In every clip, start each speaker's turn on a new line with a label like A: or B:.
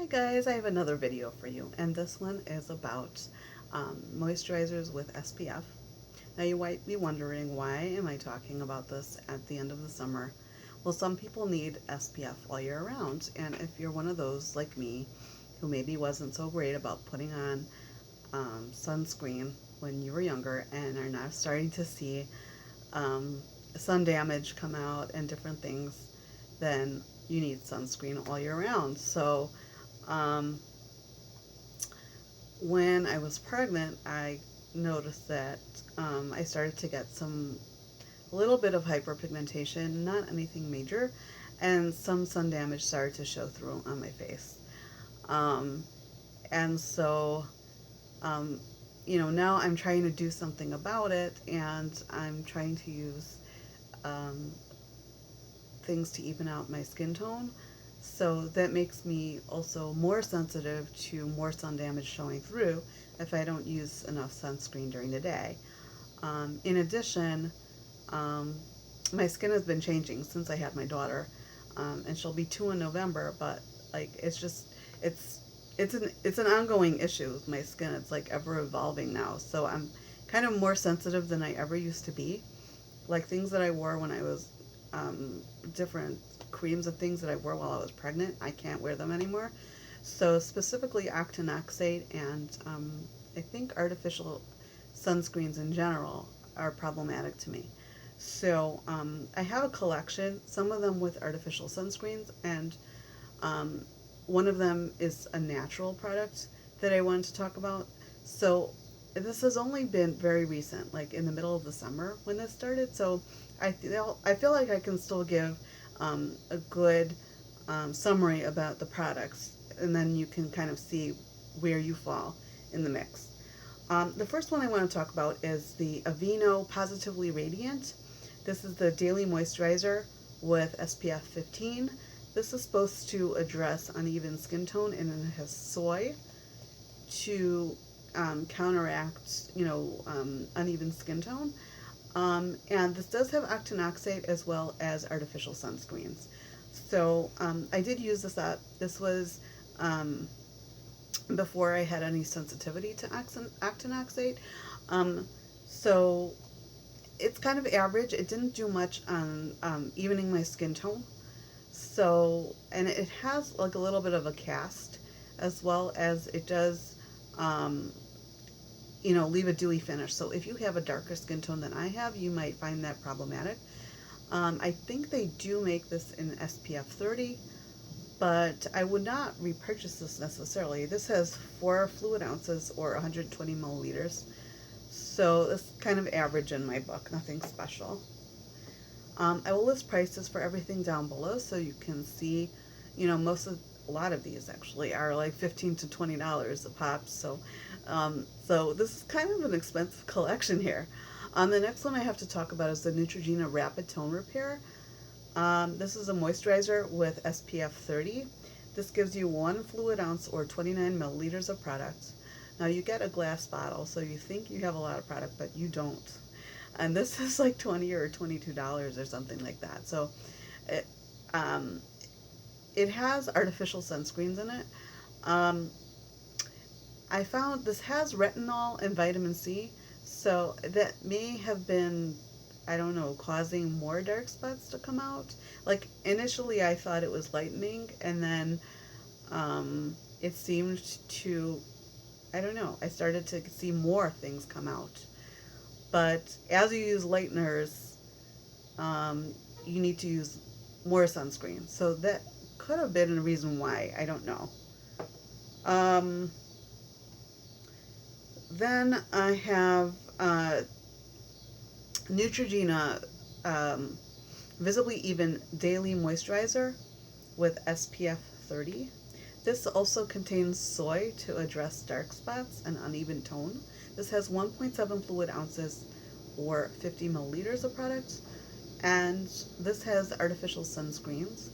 A: guys, I have another video for you, and this one is about moisturizers with SPF. Now you might be wondering, why am I talking about this at the end of the summer? Well, some people need SPF all year round, and if you're one of those like me who maybe wasn't so great about putting on sunscreen when you were younger and are now starting to see um, sun damage come out and different things, then you need sunscreen all year round. So um, when I was pregnant, I noticed that I started to get a little bit of hyperpigmentation, not anything major, and some sun damage started to show through on my face. Um, and so, um, now I'm trying to do something about it, and I'm trying to use um, things to even out my skin tone. So that makes me also more sensitive to more sun damage showing through if I don't use enough sunscreen during the day. In addition, um, my skin has been changing since I had my daughter, and she'll be 2 in November. But like, it's it's an ongoing issue with my skin. It's like ever evolving now. So I'm kind of more sensitive than I ever used to be. Like things that I wore when I was different creams and things that I wore while I was pregnant, I can't wear them anymore. So specifically octinoxate and I think artificial sunscreens in general are problematic to me. So I have a collection, some of them with artificial sunscreens, and um, one of them is a natural product that I wanted to talk about. So this has only been very recent, like in the middle of the summer when this started. So I feel like I can still give a good summary about the products, and then you can kind of see where you fall in the mix. The first one I want to talk about is the Aveeno Positively Radiant. This is the daily moisturizer with SPF 15. This is supposed to address uneven skin tone, and it has soy to counteract, uneven skin tone. And this does have octinoxate as well as artificial sunscreens. So I did use this up. This was before I had any sensitivity to octinoxate. Um, so it's kind of average. It didn't do much on evening my skin tone. So, and it has like a little bit of a cast, as well as it does, um, leave a dewy finish. So if you have a darker skin tone than I have, you might find that problematic. I think they do make this in SPF 30, but I would not repurchase this necessarily. This has 4 fluid ounces or 120 milliliters. So it's kind of average in my book, nothing special. I will list prices for everything down below so you can see, a lot of these actually are like $15 to $20 a pop. So this is kind of an expensive collection here. The next one I have to talk about is the Neutrogena Rapid Tone Repair. This is a moisturizer with SPF 30. This gives you 1 fluid ounce or 29 milliliters of product. Now you get a glass bottle, so you think you have a lot of product, but you don't. And this is like $20 or $22 or something like that. So it, um, it has artificial sunscreens in it. Um, I found this has retinol and vitamin C, so that may have been, I don't know, causing more dark spots to come out. Like initially I thought it was lightening, and then it seemed to, I don't know, I started to see more things come out. But as you use lighteners, you need to use more sunscreen. So that could have been a reason why. I don't know. Um, then I have Neutrogena Visibly Even Daily Moisturizer with SPF 30. This also contains soy to address dark spots and uneven tone. This has 1.7 fluid ounces or 50 milliliters of product, and this has artificial sunscreens.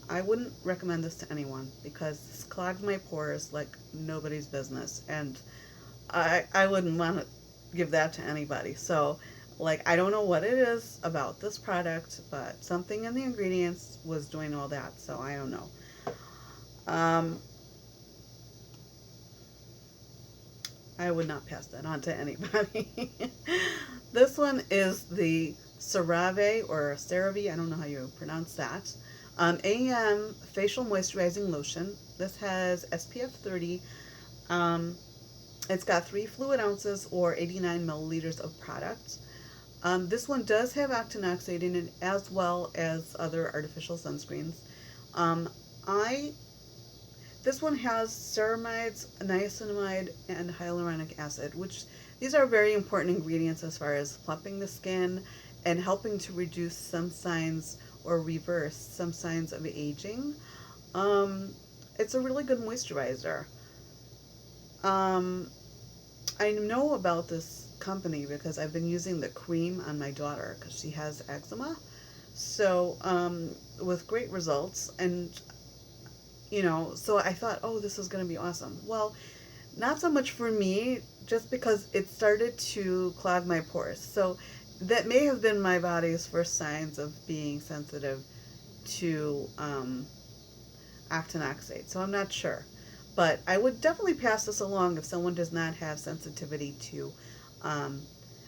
A: I wouldn't recommend this to anyone because this clogs my pores like nobody's business, and I wouldn't want to give that to anybody. So, like, I don't know what it is about this product, but something in the ingredients was doing all that, so I don't know. I would not pass that on to anybody. This one is the CeraVe or CeraVe, I don't know how you pronounce that. AM Facial Moisturizing Lotion. This has SPF 30. Um, it's got 3 fluid ounces or 89 milliliters of product. This one does have octinoxate in it as well as other artificial sunscreens. Um, I This one has ceramides, niacinamide, and hyaluronic acid, which these are very important ingredients as far as plumping the skin and helping to reduce some signs or reverse some signs of aging. Um, it's a really good moisturizer. Um, I know about this company because I've been using the cream on my daughter because she has eczema. So, with great results. And so I thought, oh, this is going to be awesome. Well, not so much for me, just because it started to clog my pores. So that may have been my body's first signs of being sensitive to octinoxate. So I'm not sure. But I would definitely pass this along if someone does not have sensitivity to um,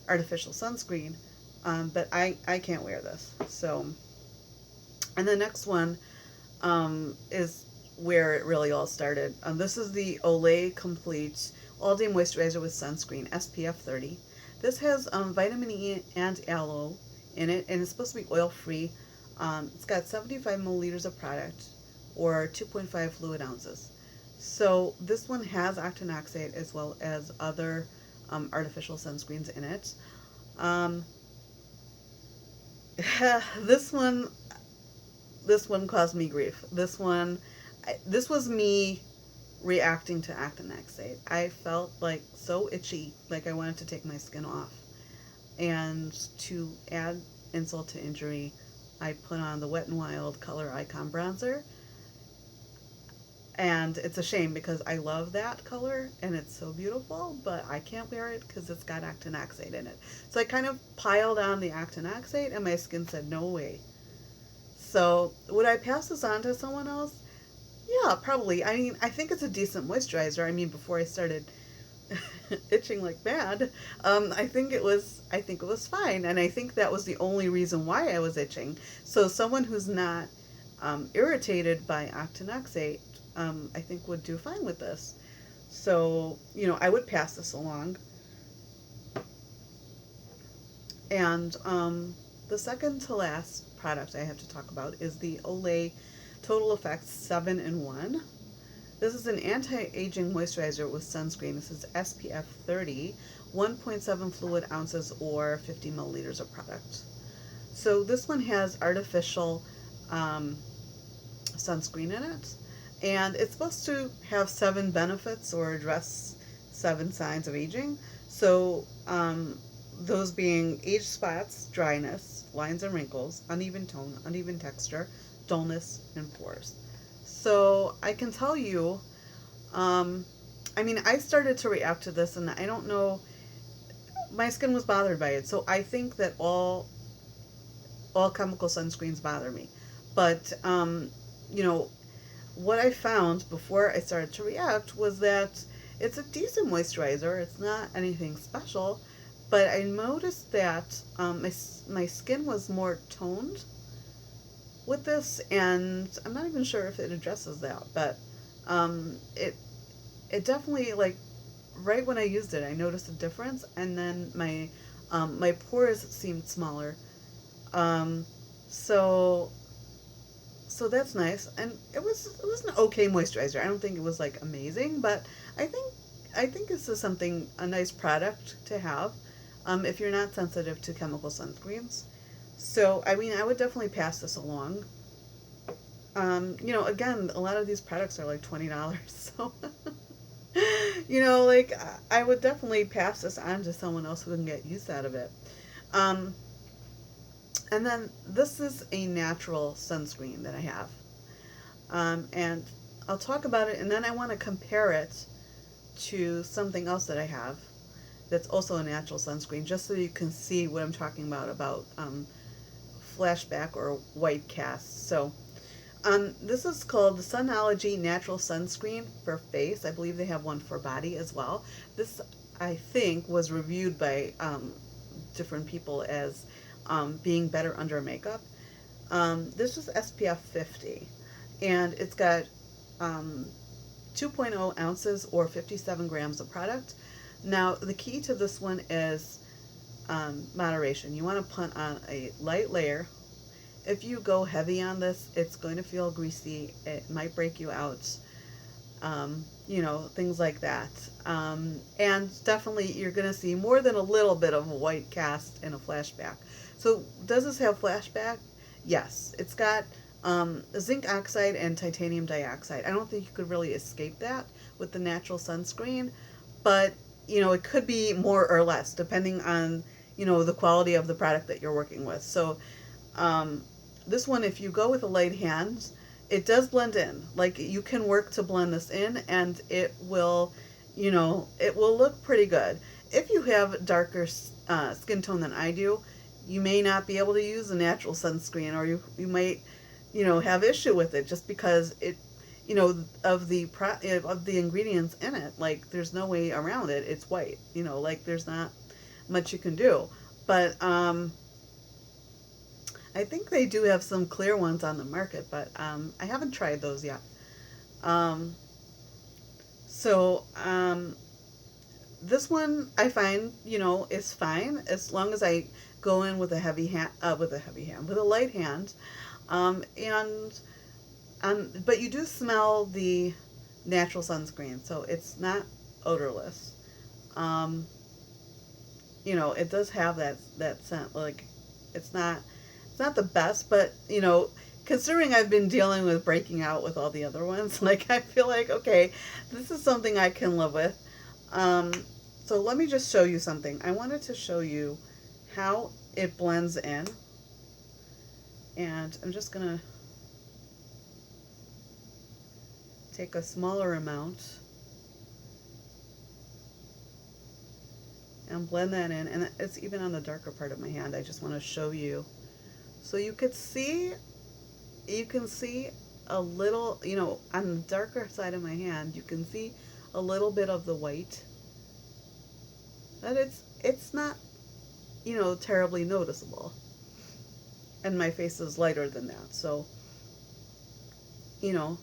A: artificial sunscreen. But I can't wear this. So, and the next one is where it really all started. This is the Olay Complete All-Day Moisturizer with Sunscreen, SPF 30. This has vitamin E and aloe in it, and it's supposed to be oil-free. It's got 75 milliliters of product, or 2.5 fluid ounces. So this one has octinoxate as well as other artificial sunscreens in it. This one caused me grief. This was me reacting to octinoxate. I felt like so itchy, like I wanted to take my skin off. And to add insult to injury, I put on the Wet n Wild Color Icon Bronzer. And it's a shame because I love that color and it's so beautiful, but I can't wear it because it's got octinoxate in it. So I kind of piled on the octinoxate and my skin said, no way. So would I pass this on to someone else? Yeah, probably. I mean, I think it's a decent moisturizer. I mean, before I started itching like mad, I think it was fine, and I think that was the only reason why I was itching. So someone who's not irritated by octinoxate, I think would do fine with this. So I would pass this along. And the second to last product I have to talk about is the Olay Total Effects 7-in-1. This is an anti-aging moisturizer with sunscreen. This is SPF 30, 1.7 fluid ounces or 50 milliliters of product. So this one has artificial sunscreen in it, and it's supposed to have 7 benefits or address 7 signs of aging. So those being age spots, dryness, lines and wrinkles, uneven tone, uneven texture, dullness, and pores. So I can tell you, I mean, I started to react to this, and I don't know, my skin was bothered by it. So I think that all chemical sunscreens bother me. But, what I found before I started to react was that it's a decent moisturizer. It's not anything special, but I noticed that my skin was more toned with this, and I'm not even sure if it addresses that, but it definitely, like, right when I used it, I noticed a difference, and then my pores seemed smaller. So that's nice, and it was an okay moisturizer. I don't think it was like amazing, but I think this is a nice product to have if you're not sensitive to chemical sunscreens. So I mean, I would definitely pass this along. Again, a lot of these products are like $20, so like I would definitely pass this on to someone else who can get use out of it. And then this is a natural sunscreen that I have. And I'll talk about it, and then I want to compare it to something else that I have that's also a natural sunscreen, just so you can see what I'm talking about flashback or white cast. So this is called the Sunology Natural Sunscreen for face. I believe they have one for body as well. This I think was reviewed by different people as being better under makeup. This is SPF 50, and it's got um, 2.0 ounces or 57 grams of product. Now, the key to this one is moderation. You want to put on a light layer. If you go heavy on this, it's going to feel greasy. It might break you out. You know, things like that. And definitely you're going to see more than a little bit of a white cast in a flashback. So does this have flashback? Yes. It's got zinc oxide and titanium dioxide. I don't think you could really escape that with the natural sunscreen, but you know, it could be more or less depending on, you know, the quality of the product that you're working with. So this one, if you go with a light hand, it does blend in. Like, you can work to blend this in, and it will, you know, it will look pretty good. If you have darker skin tone than I do, you may not be able to use a natural sunscreen, or you might, you know, have issue with it just because it, you know, of the ingredients in it. Like, there's no way around it. It's white. You know, like, there's not much you can do. But I think they do have some clear ones on the market, but I haven't tried those yet. Um, so this one I find, you know, is fine as long as I go in with a with a light hand, and but you do smell the natural sunscreen, so it's not odorless. Um, you know, it does have that scent. Like, it's not the best, but you know, considering I've been dealing with breaking out with all the other ones, like, I feel like, okay, this is something I can live with. Um, so let me just show you something. I wanted to show you how it blends in, and I'm just gonna take a smaller amount and blend that in, and it's even on the darker part of my hand. I just want to show you so you can see a little, you know, on the darker side of my hand, you can see a little bit of the white, but it's not, you know, terribly noticeable, and my face is lighter than that, so, you know,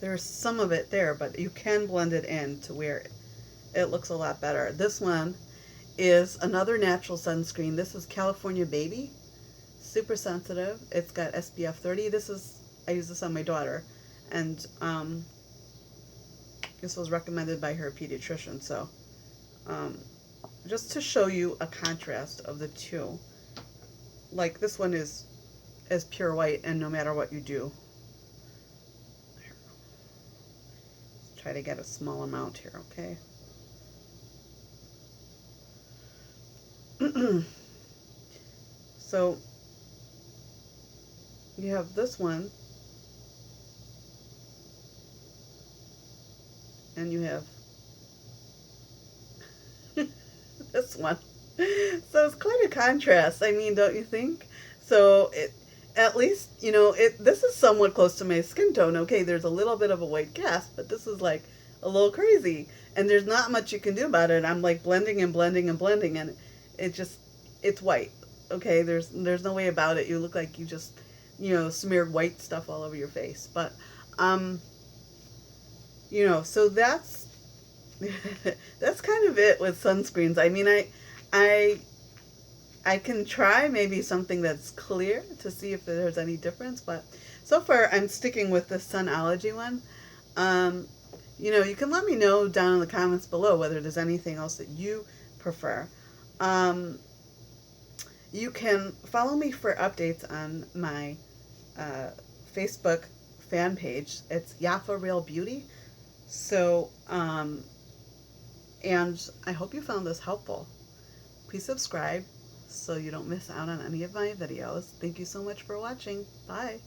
A: there's some of it there, but you can blend it in to where it looks a lot better. This one is another natural sunscreen. This is California Baby, super sensitive. It's got SPF 30. I use this on my daughter, and this was recommended by her pediatrician. So just to show you a contrast of the two, like, this one is pure white, and no matter what you do, try to get a small amount here, okay? So you have this one, and you have this one. So it's quite a contrast. I mean, don't you think? So at least, you know, this is somewhat close to my skin tone. Okay, there's a little bit of a white cast, but this is like a little crazy, and there's not much you can do about it. I'm like blending and blending and blending, and it's white. Okay, there's no way about it. You look like you just, you know, smeared white stuff all over your face. But you know, so that's that's kind of it with sunscreens. I mean, I can try maybe something that's clear to see if there's any difference, but so far I'm sticking with the Sunology one. You know, you can let me know down in the comments below whether there's anything else that you prefer. You can follow me for updates on my Facebook fan page. It's Yafa Real Beauty. So, and I hope you found this helpful. Please subscribe so you don't miss out on any of my videos. Thank you so much for watching. Bye.